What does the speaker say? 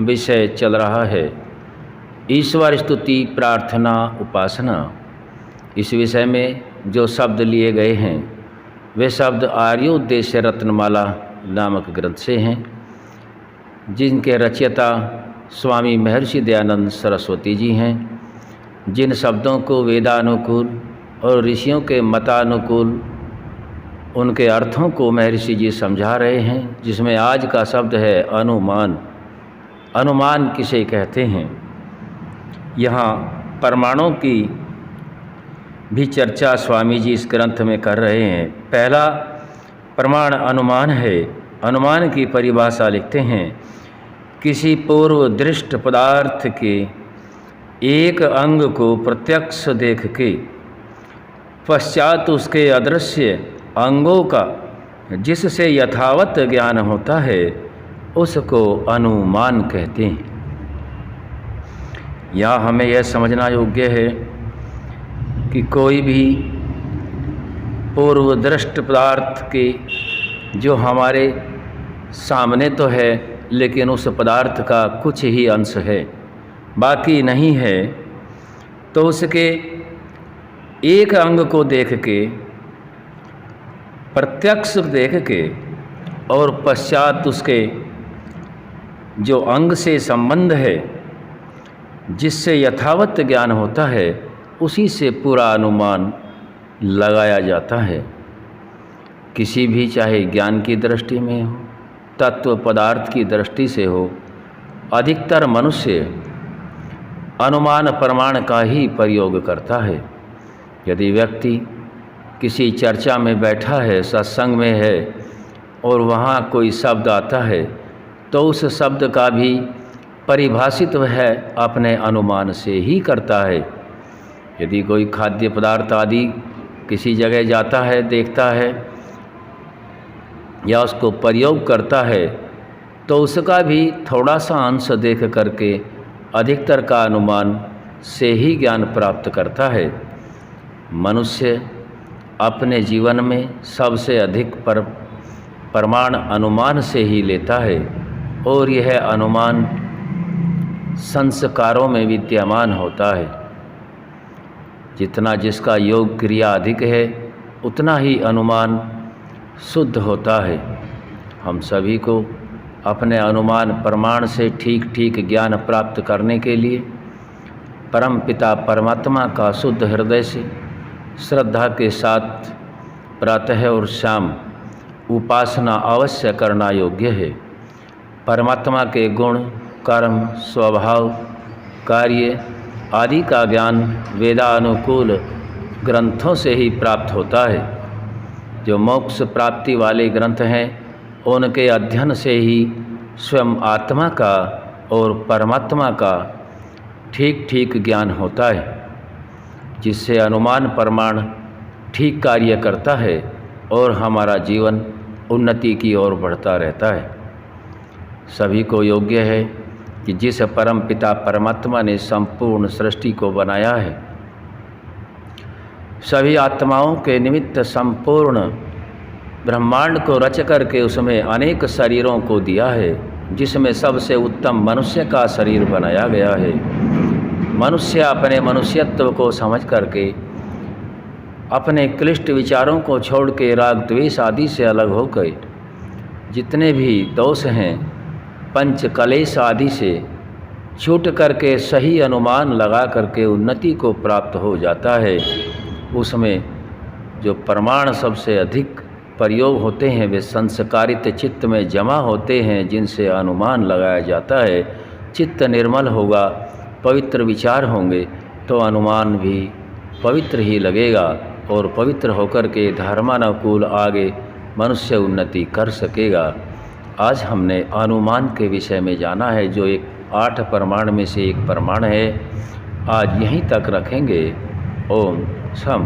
विषय चल रहा है ईश्वर स्तुति प्रार्थना उपासना। इस विषय में जो शब्द लिए गए हैं वे शब्द आर्योद्देश्य रत्नमाला नामक ग्रंथ से हैं, जिनके रचयिता स्वामी महर्षि दयानंद सरस्वती जी हैं। जिन शब्दों को वेदानुकूल और ऋषियों के मतानुकूल उनके अर्थों को महर्षि जी समझा रहे हैं, जिसमें आज का शब्द है अनुमान। अनुमान किसे कहते हैं? यहाँ प्रमाणों की भी चर्चा स्वामी जी इस ग्रंथ में कर रहे हैं। पहला प्रमाण अनुमान है। अनुमान की परिभाषा लिखते हैं, किसी पूर्व दृष्ट पदार्थ के एक अंग को प्रत्यक्ष देख के पश्चात उसके अदृश्य अंगों का जिससे यथावत ज्ञान होता है उसको अनुमान कहते हैं। यहाँ हमें यह समझना योग्य है कि कोई भी पूर्व दृष्ट पदार्थ के जो हमारे सामने तो है लेकिन उस पदार्थ का कुछ ही अंश है, बाकी नहीं है, तो उसके एक अंग को देख के प्रत्यक्ष देख के और पश्चात उसके जो अंग से संबंध है जिससे यथावत ज्ञान होता है उसी से पूरा अनुमान लगाया जाता है। किसी भी चाहे ज्ञान की दृष्टि में हो, तत्व पदार्थ की दृष्टि से हो, अधिकतर मनुष्य अनुमान प्रमाण का ही प्रयोग करता है। यदि व्यक्ति किसी चर्चा में बैठा है, सत्संग में है और वहाँ कोई शब्द आता है तो उस शब्द का भी परिभाषित वह अपने अनुमान से ही करता है। यदि कोई खाद्य पदार्थ आदि किसी जगह जाता है, देखता है या उसको प्रयोग करता है तो उसका भी थोड़ा सा अंश देख करके अधिकतर का अनुमान से ही ज्ञान प्राप्त करता है। मनुष्य अपने जीवन में सबसे अधिक प्रमाण अनुमान से ही लेता है और यह अनुमान संस्कारों में विद्यमान होता है। जितना जिसका योग क्रिया अधिक है उतना ही अनुमान शुद्ध होता है। हम सभी को अपने अनुमान प्रमाण से ठीक ठीक ज्ञान प्राप्त करने के लिए परम पिता परमात्मा का शुद्ध हृदय से श्रद्धा के साथ प्रातः और शाम उपासना अवश्य करना योग्य है। परमात्मा के गुण, कर्म, स्वभाव, कार्य आदि का ज्ञान वेदानुकूल ग्रंथों से ही प्राप्त होता है। जो मोक्ष प्राप्ति वाले ग्रंथ हैं उनके अध्ययन से ही स्वयं आत्मा का और परमात्मा का ठीक ठीक ज्ञान होता है, जिससे अनुमान प्रमाण ठीक कार्य करता है और हमारा जीवन उन्नति की ओर बढ़ता रहता है। सभी को योग्य है कि जिस परम पिता परमात्मा ने संपूर्ण सृष्टि को बनाया है, सभी आत्माओं के निमित्त संपूर्ण ब्रह्मांड को रच करके उसमें अनेक शरीरों को दिया है, जिसमें सबसे उत्तम मनुष्य का शरीर बनाया गया है। मनुष्य अपने मनुष्यत्व को समझ करके अपने क्लिष्ट विचारों को छोड़ के राग द्वेष आदि से अलग होकर जितने भी दोष हैं पंच कलेश आदि से छूट करके सही अनुमान लगा करके उन्नति को प्राप्त हो जाता है। उसमें जो प्रमाण सबसे अधिक प्रयोग होते हैं वे संस्कारित चित्त में जमा होते हैं, जिनसे अनुमान लगाया जाता है। चित्त निर्मल होगा, पवित्र विचार होंगे तो अनुमान भी पवित्र ही लगेगा और पवित्र होकर के धर्मानुकूल आगे मनुष्य उन्नति कर सकेगा। आज हमने अनुमान के विषय में जाना है, जो एक 8 प्रमाण में से एक प्रमाण है। आज यहीं तक रखेंगे। ओम शम।